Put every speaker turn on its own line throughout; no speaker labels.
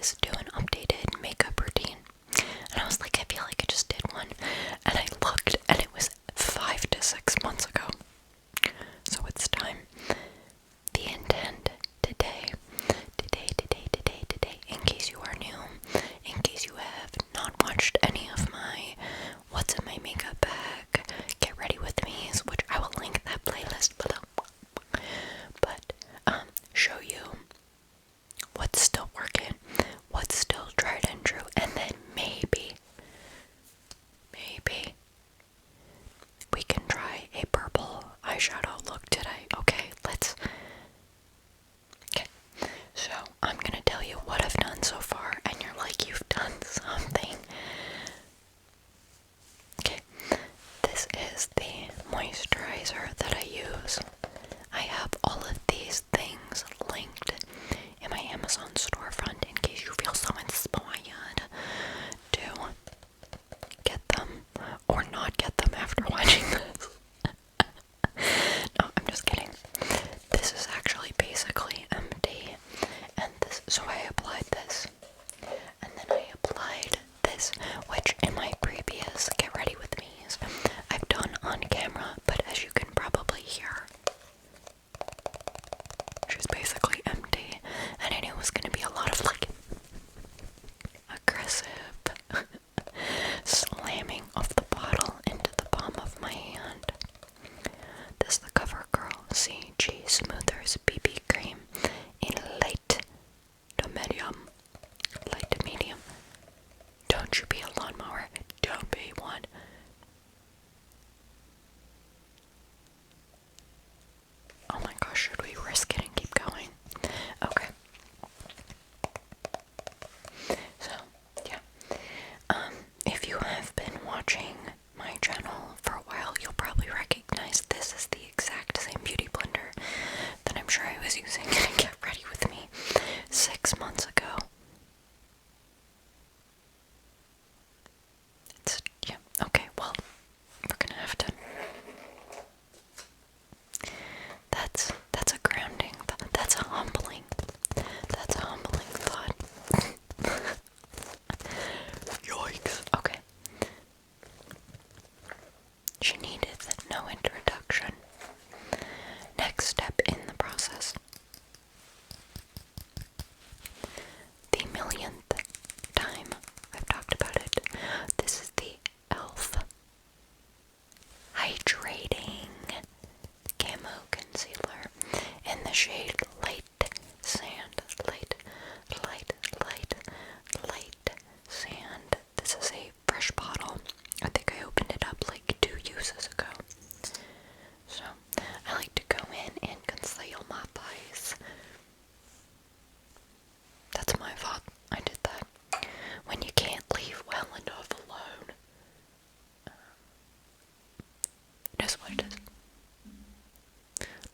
guys do an updated makeup routine. And I was like, I feel like I just did one. And I looked, and it was 5 to 6 months ago. So it's time. The intent today, in case you are new, in case you have not watched any of my What's in My Makeup Bag, Get Ready With Me's, which I will link that playlist below. But, show you what's still working, what's still tried and true, and then maybe we can try a purple eyeshadow look today. Okay, so I'm gonna tell you what I've done so far, and you're like, you've done something. Okay, this is the moisturizer that I use. I have all of these things linked in my Amazon storefront in case you feel so inspired to get them or not get them after watching this. No, I'm just kidding. This is actually basically empty, and so I applied this, and then I applied this, which in my previous Get Ready With Me's I've done on camera, but as you can probably hear, she's basically empty, and I knew it was going to be a lot of like aggressive slamming of the bottle into the palm of my hand. This is the CoverGirl CG Smoothers BB Cream in light to medium. Light to medium. Don't you be a lawnmower. Don't be one. Oh my gosh, should we risk it and keep going? Okay. So, yeah. If you have been watching my channel for a while, you'll probably recognize this is the exact same beauty blender that I'm sure I was using to Get Ready With Me 6 months ago. Yeah, okay, well, we're gonna have to. That's a grounding, that's a humbling thought. Yikes. Okay. She needed no introduction. Next step in the process. The millionth time I've talked about it. This is the e.l.f. Hydrating Camo Concealer in the shade Light Sand. Light Sand. This is a fresh bottle. I think I opened it up like 2 uses ago. So, I like to go in and conceal my face. That's my fault. I did that. When you can't leave well enough alone. It is what it is.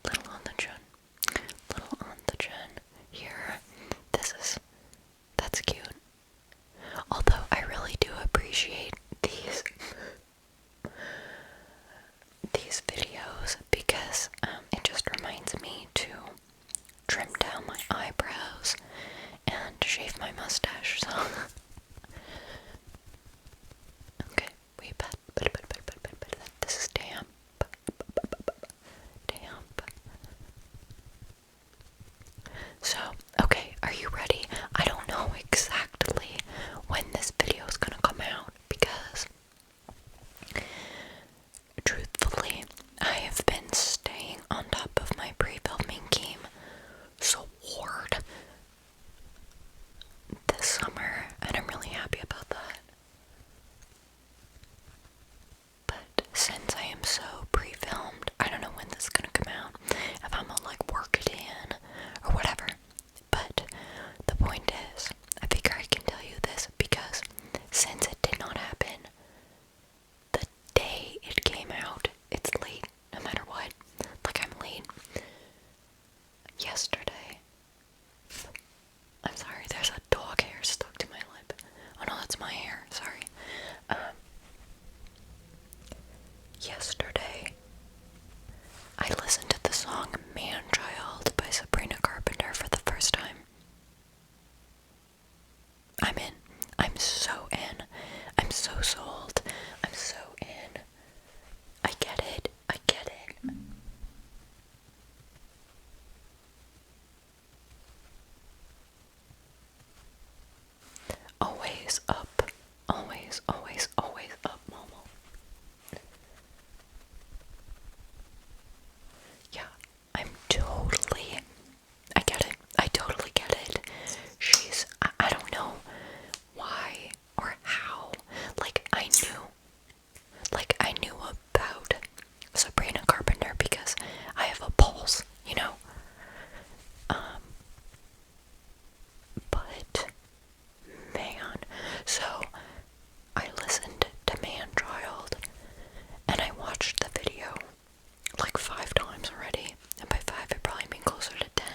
Little on the chin. Here. That's cute. Although I really do appreciate these videos because it just reminds me to trim down my eyebrows and shave my mustache, so okay, this is damp. So, okay, are you ready? I don't know exactly when this video is gonna come out because truthfully, I have been staying on top of my pre-filming game so hard this summer, and I'm so sold. I'm so in. I get it. I get it. Always up. Always, always, always up, Momo. Yeah, I get it. I totally get it. I don't know why or how. I knew about Sabrina Carpenter because I have a pulse, you know? But, man, so I listened to Man Child and I watched the video like 5 times already. And by 5 it probably mean closer to 10.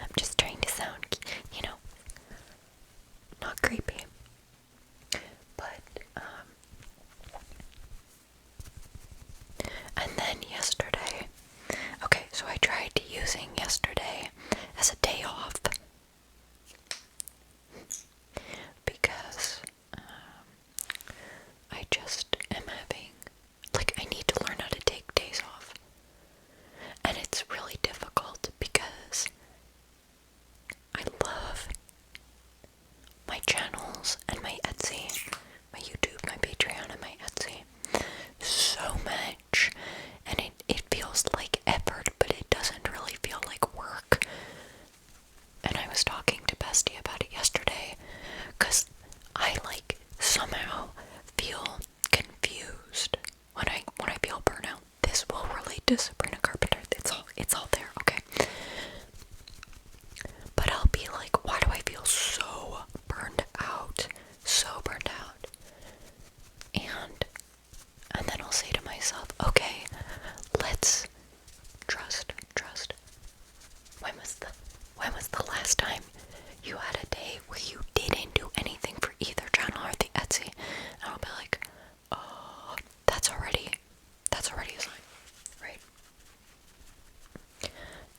I'm just trying to sound, you know, not creepy. But, and then yesterday, okay, so I tried using yesterday as a day off because I just am having, I need to learn how to take days off. And it's really difficult because I love my channels and my Etsy, my YouTube, my Patreon, and my Etsy so much. And it feels like effort, but it doesn't really feel like work. And I was talking to Bestie about it yesterday because I somehow feel confused when I feel burnout. This will relate to Sabrina Carpenter. It's all there, okay? But I'll be like, why do I feel so burned out? So burned out. And then I'll say to myself, okay, let's trust. When was the last time you had a day where you didn't do anything for either channel or the Etsy? And I'll be like, oh, that's already a sign, right?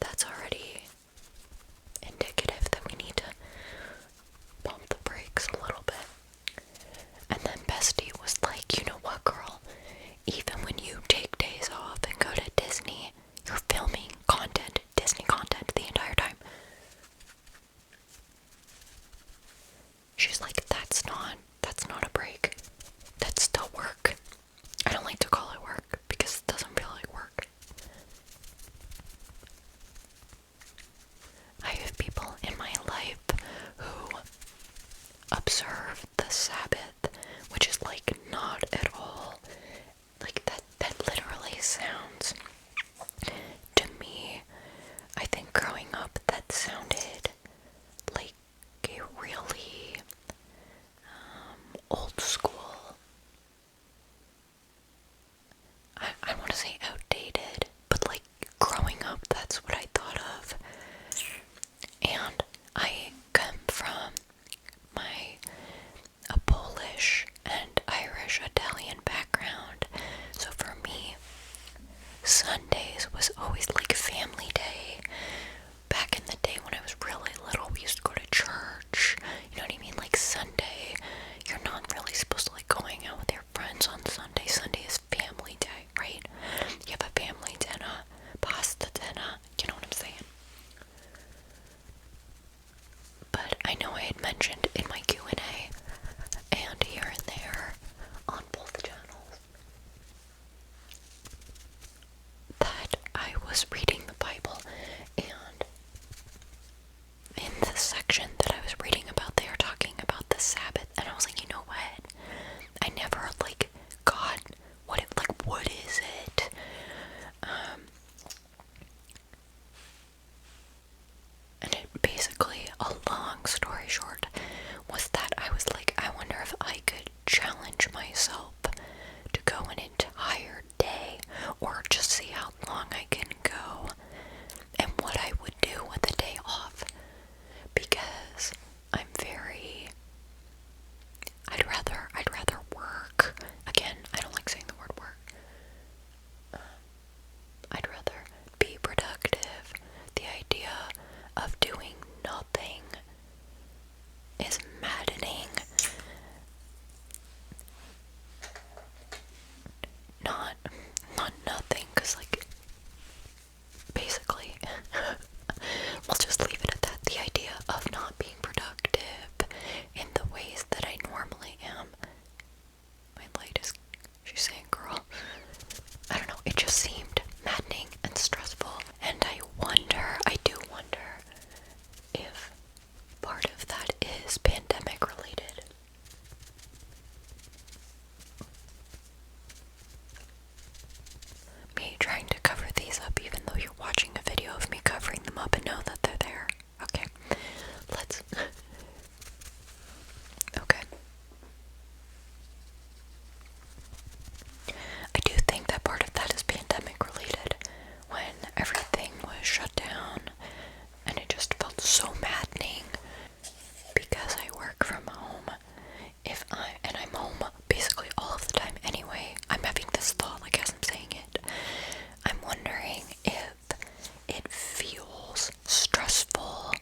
That's already indicative that we need to pump the brakes a little bit. And then Bestie was like, you know what, girl? Even when you take days off and go to Disney, you're filming content, Disney content, the entire time. She's like, that's not a break. That's still work. I don't like to call it work because it doesn't feel like work. I have people in my life who observe the Sabbath, which is not at all that literally sounds to me, I think growing up that sounded like a really old school trying to cover these up even though you're watching a video of me covering them up and know that they're there. Okay, let's... Okay. I do think that part of that is pandemic related, when everything was shut down, and it just felt so maddening. Because I work from home, and I'm home basically all of the time anyway, I'm having this thought, like as I'm saying it, I'm wondering if it feels stressful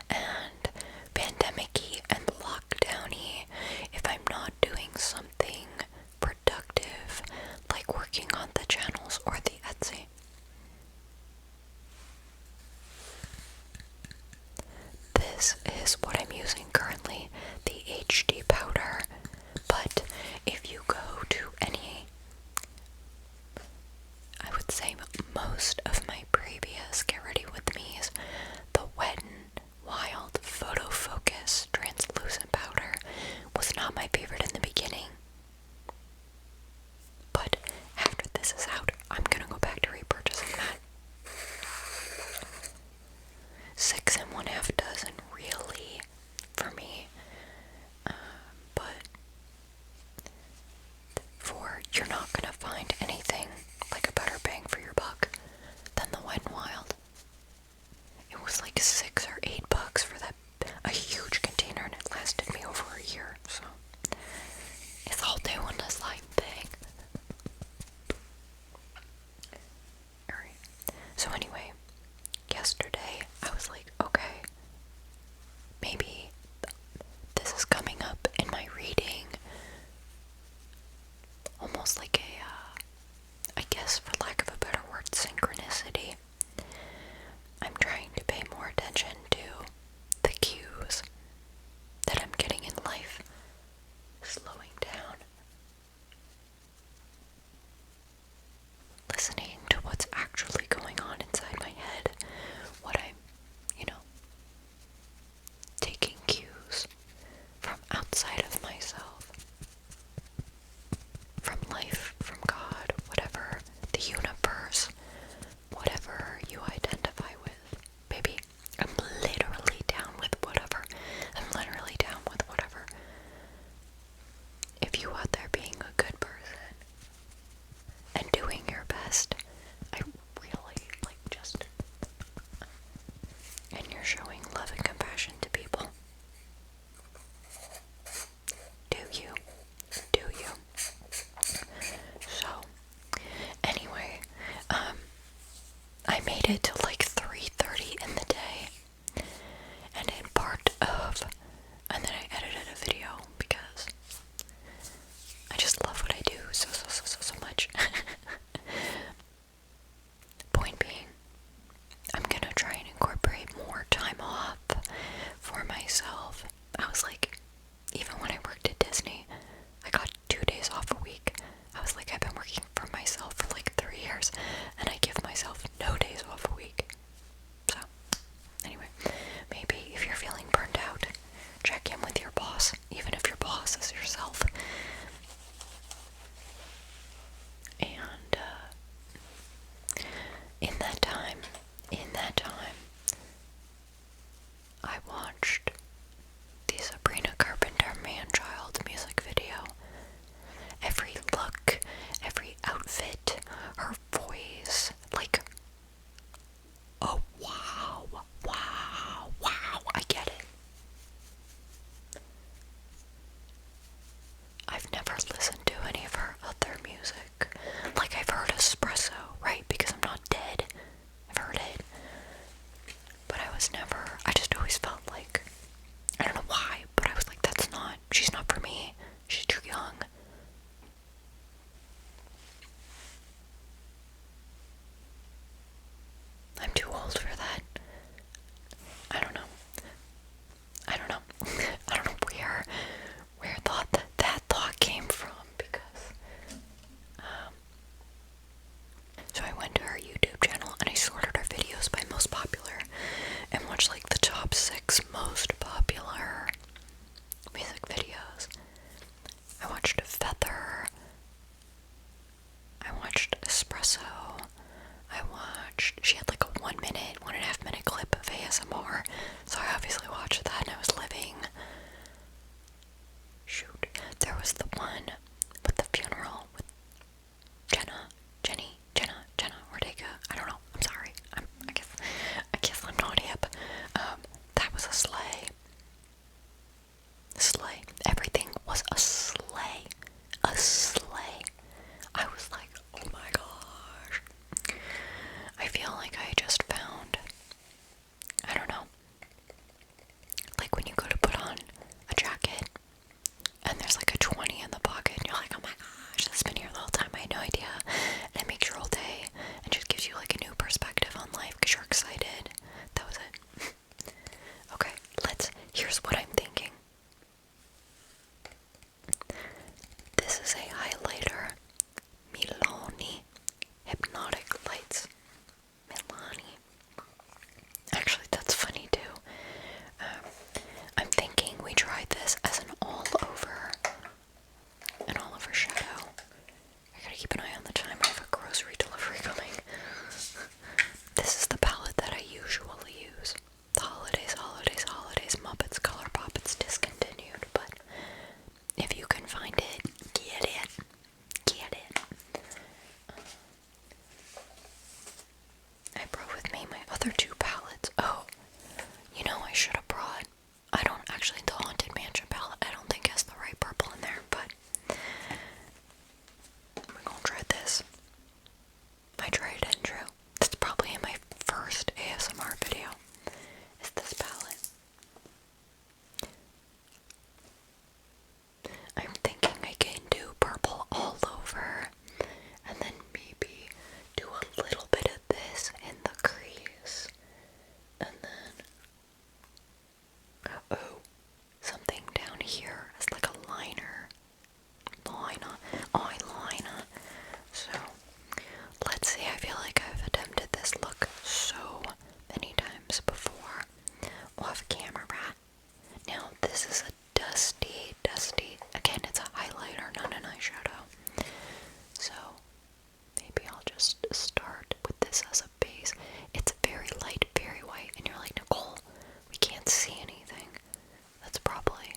and pandemic-y and lockdown-y if I'm not doing something productive, like working on the channels or the Etsy. This is what I'm using currently, the HD powder, but if you go to any, I would say most of my previous Get Ready With Me's, the Wet n Wild Photo Focus translucent powder was not my favorite in the beginning. But after this is out, I'm gonna go back to repurchasing that. 6 1/2 dozen really for me, but you're not gonna find anything like a better bang for your buck than the Wet n Wild. It was like $6 or $8 for that, a huge container, and it lasted me over a year, so it's all doing the same thing. Alright, so anyway, yesterday I was like, okay, maybe this is coming up in my reading, almost like a, I guess for lack of a better word, synchronicity. I'm trying to pay more attention to the cues that I'm getting in life, slowing down, listening to what's actually going on inside my head, what I'm, taking cues from outside of myself, from life, from God, whatever, the universe, whatever you identify with. Baby, I'm literally down with whatever. I'm literally down with whatever. If you out there being a good person and doing your best, I really, just, and you're showing love and compassion to people. Do you? Do you? So, anyway, I made it to 3:30 in the day, and in part of, and then I edited a video because we tried this as an all-over shadow. I gotta keep an eye on the time. I have a grocery delivery coming. This is the palette that I usually use. The holidays, Muppets, ColourPop. It's discontinued, but if you can find it, get it. Get it. I brought with me my other two palettes. Oh, you know, I should have brought. I don't actually, the Haunted Mansion palette, I don't think has the right purple in there, but we're gonna try this. I tried it and drew. That's probably in my first ASMR video. Is this palette. I'm thinking I can do purple all over, and then maybe do a little bit of this in the crease, and then something down here as like a eyeliner. So let's see. I feel like I've attempted this look so many times before off camera. Now this is a dusty, again, it's a highlighter, not an eyeshadow. So maybe I'll just start with this as a base. It's very light, very white, and you're like, Nicole, we can't see anything. That's probably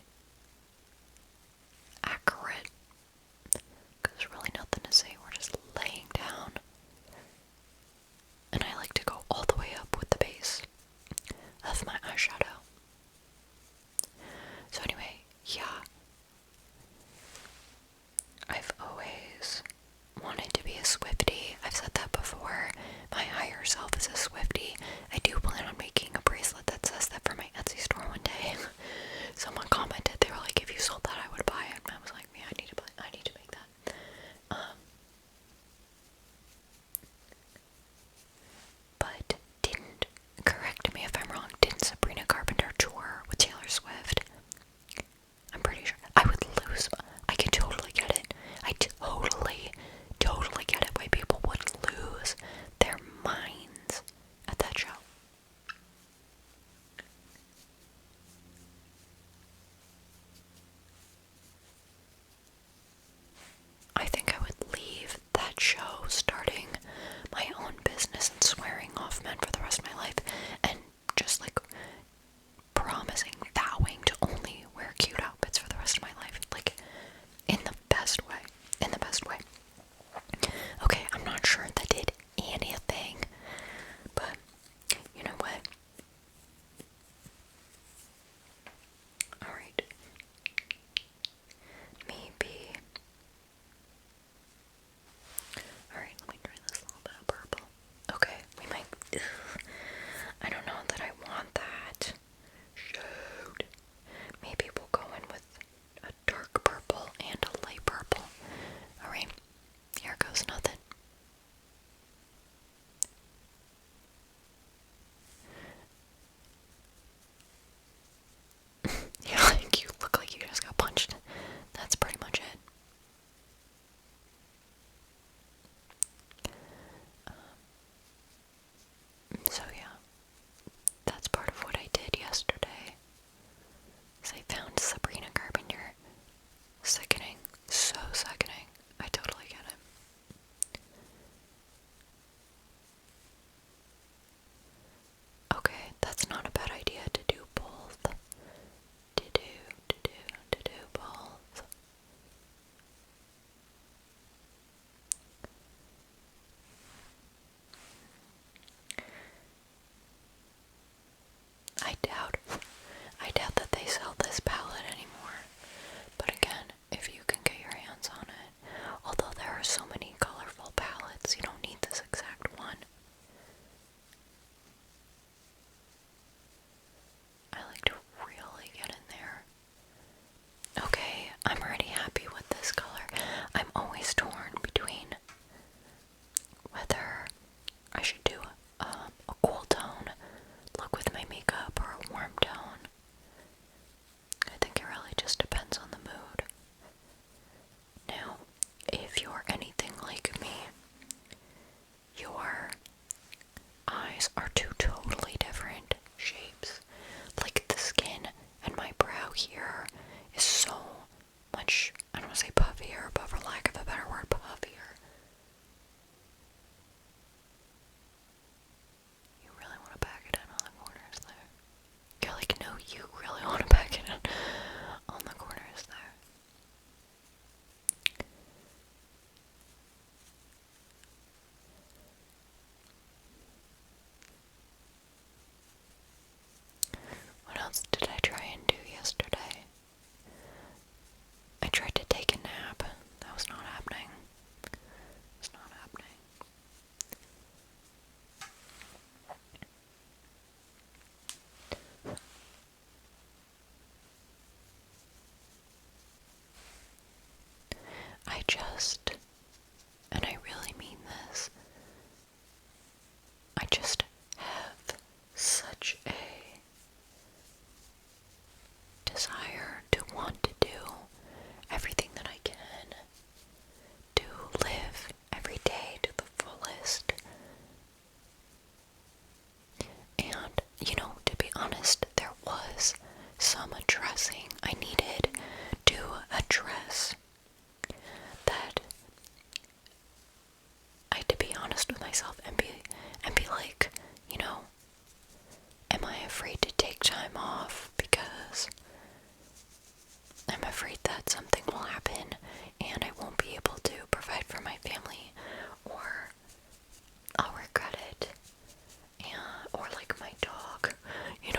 accurate, because there's really nothing to say. We're just laying down. And I like to go all the way up with the base of my eyeshadow. So anyway, yeah. I've always wanted to be a Swiftie. I've said that before. My higher self is a Swiftie. I do plan on making a bracelet that says that for my Etsy store one day. Someone commented, they were like, if you sold that, I would buy it. And I was like, yeah, I need to make that. But didn't, correct me if I'm wrong, didn't Sabrina Carpenter tour with Taylor Swift? I'm pretty sure. I can totally get it. I totally get it why people would lose their minds at that show. I think I would leave that show starting my own business and swearing off men for the rest of my life, and just like promising, vowing to only wear cute outfits for the rest of my life, like in the best way. Okay, I'm not sure that did anything, but you know what? Alright. Maybe. Alright, let me try this little bit of purple. Okay, we might. I don't know that I want that. Shoot. Maybe we'll go in with a dark purple and a light purple. Alright, here goes nothing. Yeah, like you look like you just got punched. That's pretty much it. So yeah, that's part of what I did yesterday. Is I found Sabrina Carpenter sickening, so sickening. I totally get it. Okay, that's not a bad idea to do both. To do both. I doubt that they sell this palette anymore. But again, if you can get your hands on it, although there are so many colorful palettes, you don't need this exact one. I like to really get in there. Okay, I'm already happy with this color. I'm always torn between whether I should do a cool tone look with my makeup or a warm and I really mean this, I just have such a desire to want to do everything that I can to live every day to the fullest. And, to be honest, there was some addressing I needed to address that. I had to be honest with myself and be like, am I afraid to take time off because I'm afraid that something will happen and I won't be able to provide for my family, or I'll regret it, or like my dog,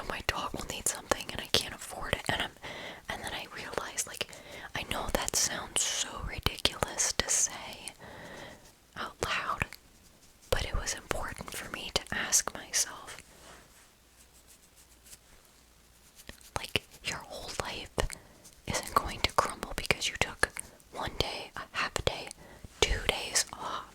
my dog will need something and I can't afford it, and then I realized, like, I know that sounds so ridiculous to say out loud, but it was important for me to ask myself, like, your whole life isn't going to crumble because you took one day, a half a day, 2 days off,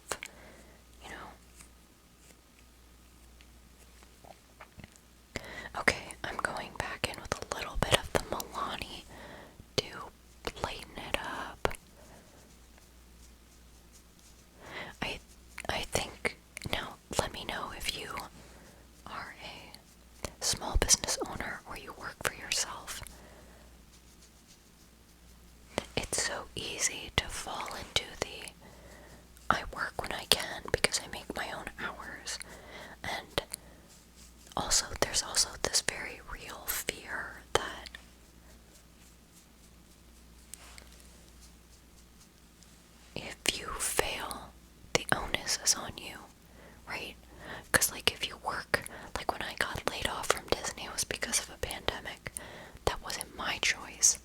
Okay, I'm going back in with a little bit of the Milani to lighten it up. I think, now let me know if you are a small business owner or you work for yourself. It's so easy to fall into the I work when I can because I make my own hours, and also there's also this very real fear that if you fail, the onus is on you, right? Because, like, if you work, like when I got laid off from Disney, it was because of a pandemic. That wasn't my choice,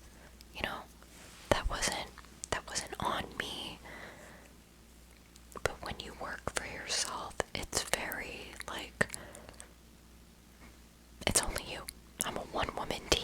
that wasn't on me. But when you work for yourself, it's very, like, it's only you. I'm a one-woman team.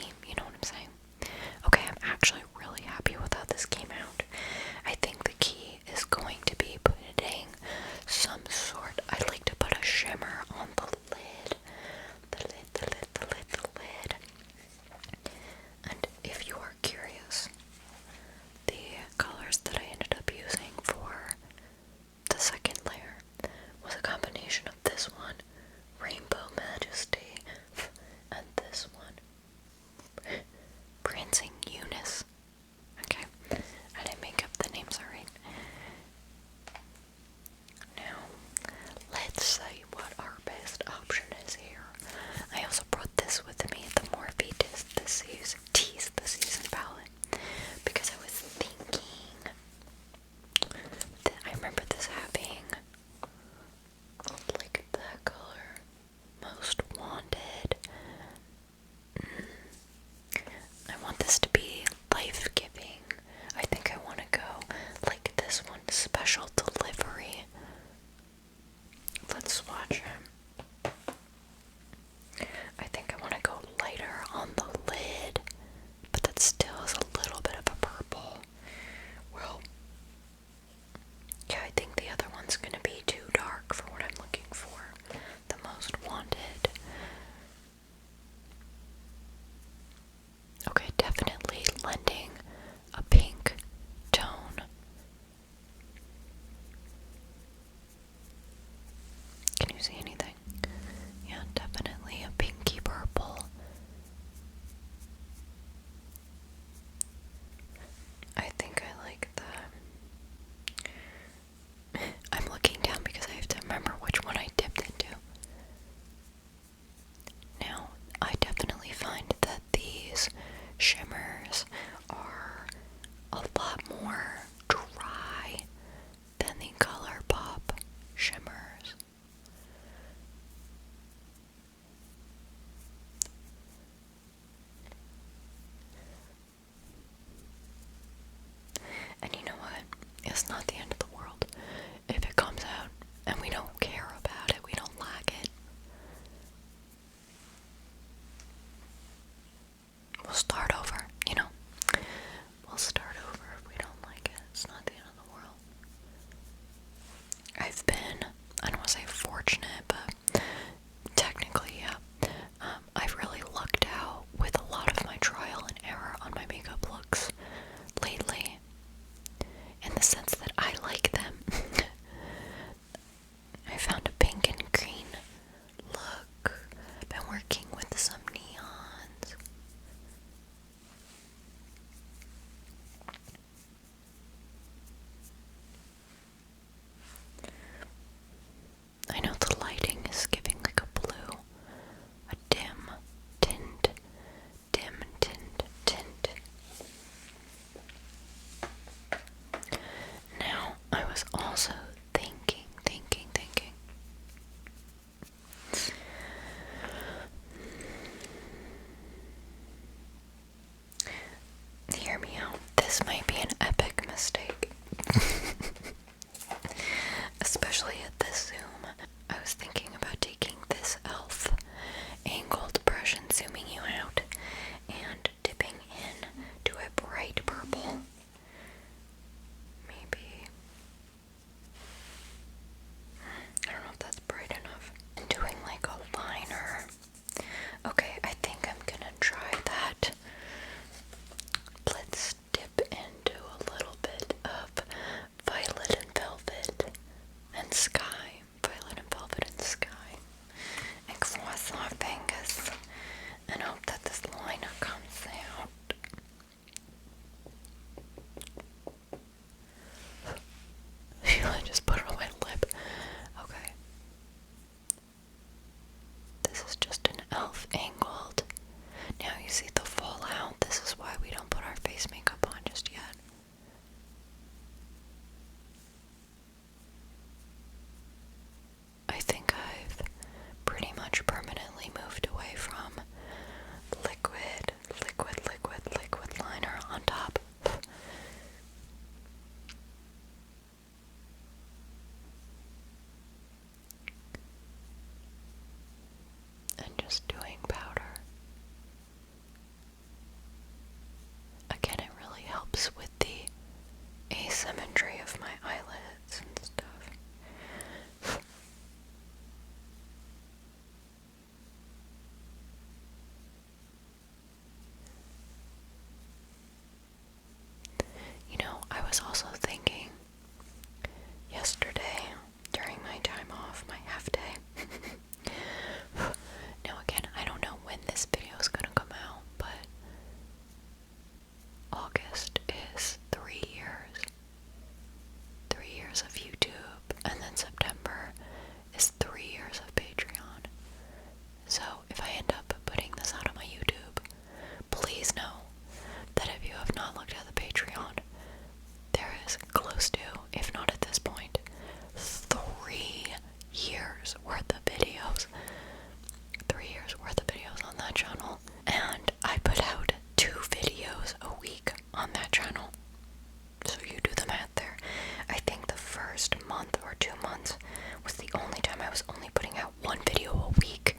This might be an epic mistake. Especially at this zoom. I was thinking about taking this e.l.f. angled brush and zooming you out and dipping in to a bright purple. Maybe. I don't know if that's bright enough. And doing like a liner. Okay, I think I'm gonna try that. Let's dip into a little bit of violet and velvet and sky. Violet and velvet and sky. And cross our fingers and hope that this liner comes out. I just put it on my lip. Okay. This is just an e.l.f. angled. Now you see the fallout. This is why we don't put our face makeup on just yet. I think I've pretty much permanently moved away from liquid liner on top. And just doing powder. Again, it really helps with the asymmetry of my eyelids and stuff. You know, I was also thinking yesterday during my time off, my half day. Now again, I don't know when this video is gonna come out, but August is 3 years. 3 years of YouTube, and then September is 3 years of Patreon. So if I end up putting this out on my YouTube, please know that if you have not looked at the Patreon, there is close to, if not at this point, 3 years worth of videos. 3 years worth of videos on that channel. And I put out 2 videos a week on that channel. So you do the math there. I think the first month or 2 months was the only time I was only putting out 1 video a week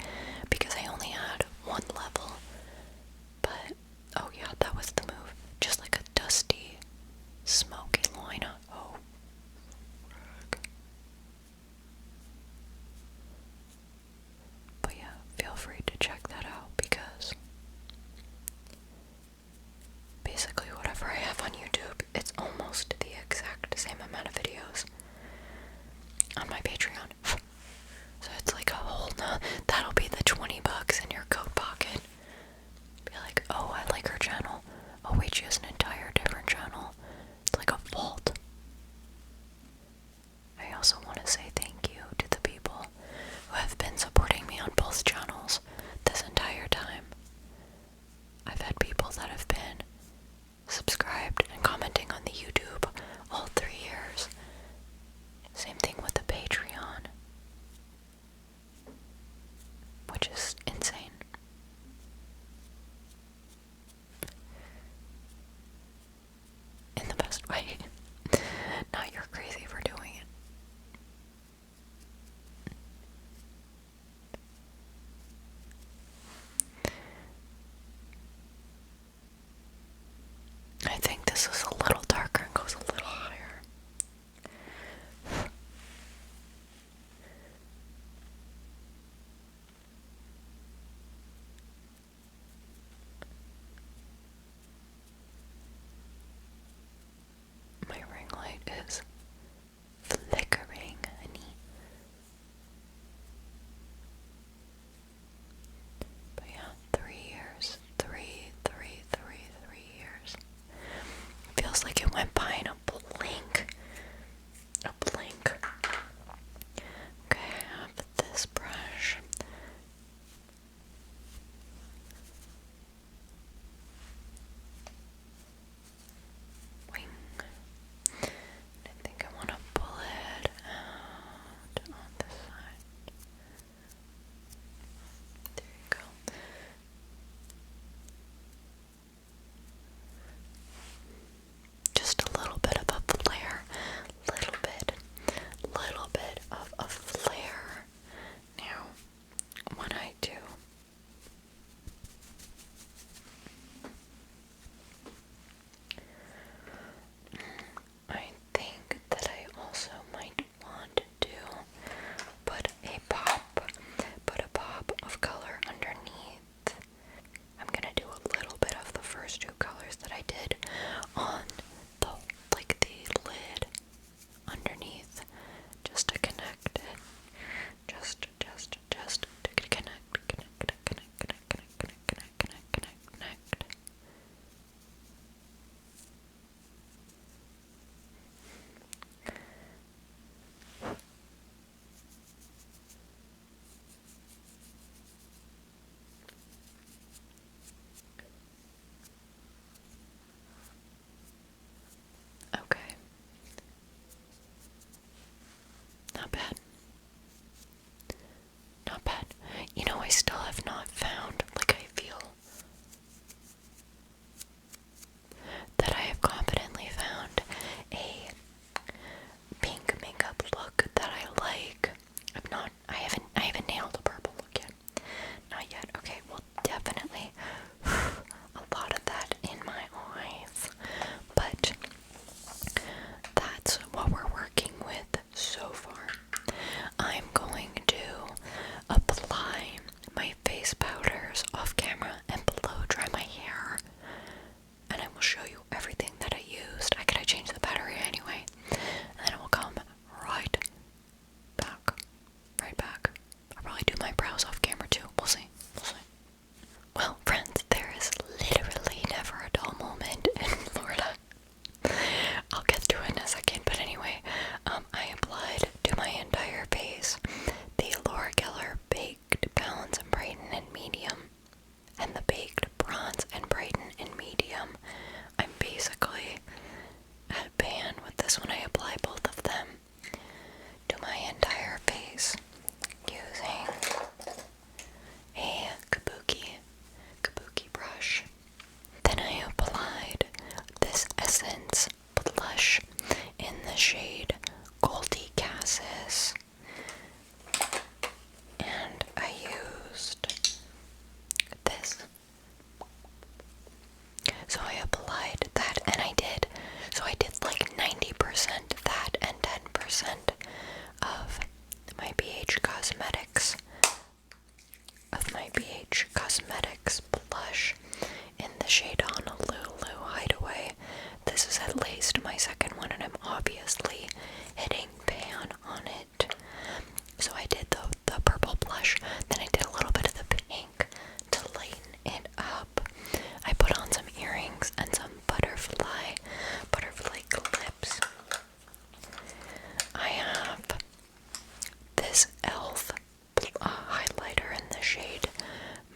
because I only had 1 level. But, oh yeah, that was the move. Just like a dusty, smoky liner. Oh, but yeah, feel free to check that out because basically whatever I have on YouTube, it's almost the exact same amount of videos on my Patreon. So it's like a whole, that'll be the $20 in your coat pocket. Be like, oh, I like her channel. Oh wait, she has an entire different channel. It's like a vault. I also want to say thank you to the people who have been supporting me on both channels this entire time. I've had people that have been subscribed and commenting on the YouTube all 3 years. Same thing with the Patreon, which is insane. In the best way. Not you're crazy for doing it. I think this is a little darker and goes a little higher. My ring light is flickering, honey. But yeah, 3 years. 3 years. Feels like it went by in a blink. A blink. Okay, I have this brush. Wing. I think I want to pull it out on this side. There you go. shade Goldie Cassis. And I used this. So I applied that, and I did like 90% that and 10% of my BH Cosmetics blush in the shade Honolulu Hideaway. This is at least my second one, and I'm obviously hitting pan on it. So I did the purple blush, then I did a little bit of the pink to lighten it up. I put on some earrings and some butterfly clips. I have this e.l.f. Highlighter in the shade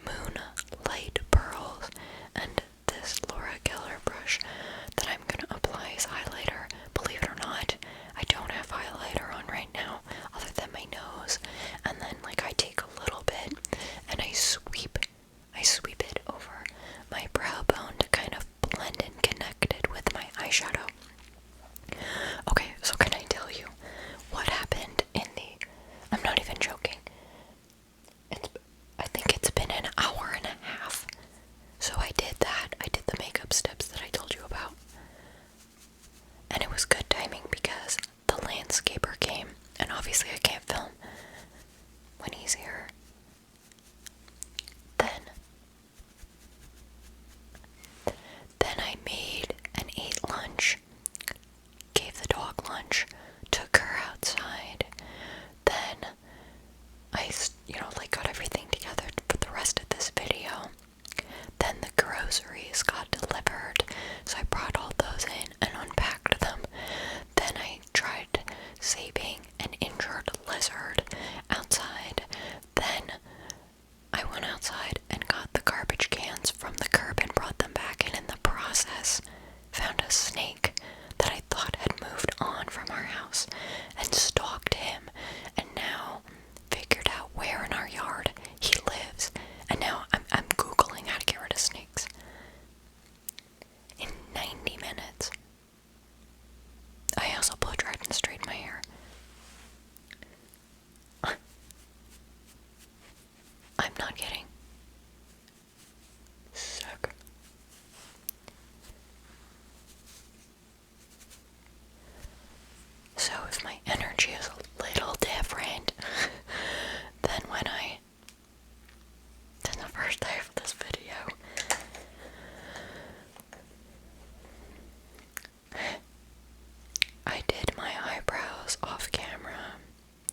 Moonlight Pearls, and this Laura Geller brush that I'm gonna apply as highlighter. Believe it or not, I don't have highlighter on right now other than my nose, and then like I take a little bit and I sweep it over my brow bone to kind of blend and connect it with my eyeshadow. Okay, so can I tell you what happened I'm not even joking. I think it's been an hour and a half. So I did that. I did the makeup steps that I told you about. And it was good timing because the landscaper came, and obviously I can't film when he's here. Then I made and ate lunch, gave the dog lunch, took her outside. Then I, got everything together for the rest of this video. Then the groceries got delivered, so I brought all those in and unpacked them. Then I tried saving an injured lizard outside. Then I went outside and got the garbage cans from the curb and brought them back in the process found a snake that I thought had moved on from our house and stalked him, and now figured out where in our yard he lives, and now I'm Googling how to get rid of snakes. In 90 minutes. I also blow dried and straightened my hair. I'm not kidding. Sick. So if my energy is a little different than than the first day of this video, I did my eyebrows off camera.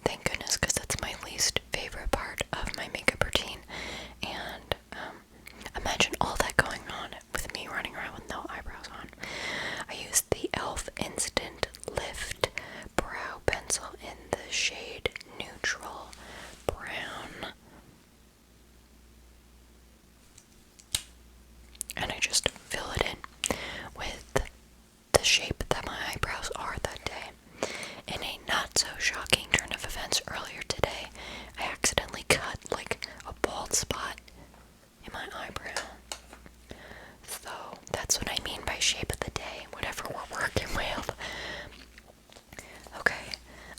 Thank goodness, because that's my least favorite part of my makeup routine. And imagine all that going on with me running around with no eyebrows on. I used the e.l.f. Instant Lift Brow Pencil in the shade Neutral Brown. And I just fill it in with the shape that my eyebrows are that day. In a not so shocking turn of events earlier today, I accidentally cut like a bald spot in my eyebrow. So that's what I mean by shape of the day, whatever we're working with. Okay,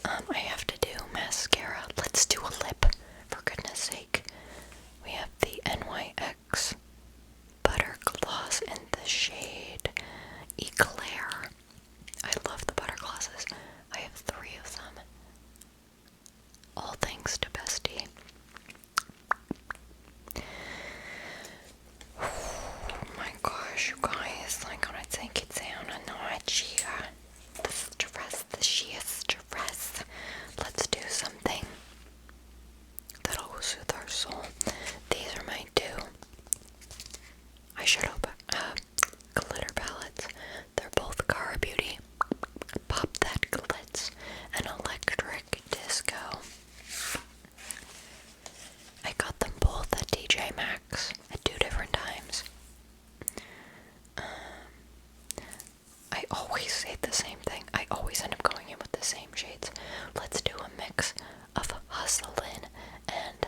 I have to do mascara. Let's do a lip, for goodness sake. We have the NYX Butter Gloss in the shade Eclair. I love the butter glosses. I have 3 of them. All thanks to Bestie. Oh my gosh, you guys, I gotta take it down a notch here. The sheer stress. Let's do something that'll soothe our soul. These are my 2 eyeshadow glitter palettes. They're both Cara Beauty, Pop That Glitz, and Electric Disco. I got them both at TJ Maxx at 2 different times. I always say the same thing. I always end up going in with the same shades. Let's do a mix of Hustlin' and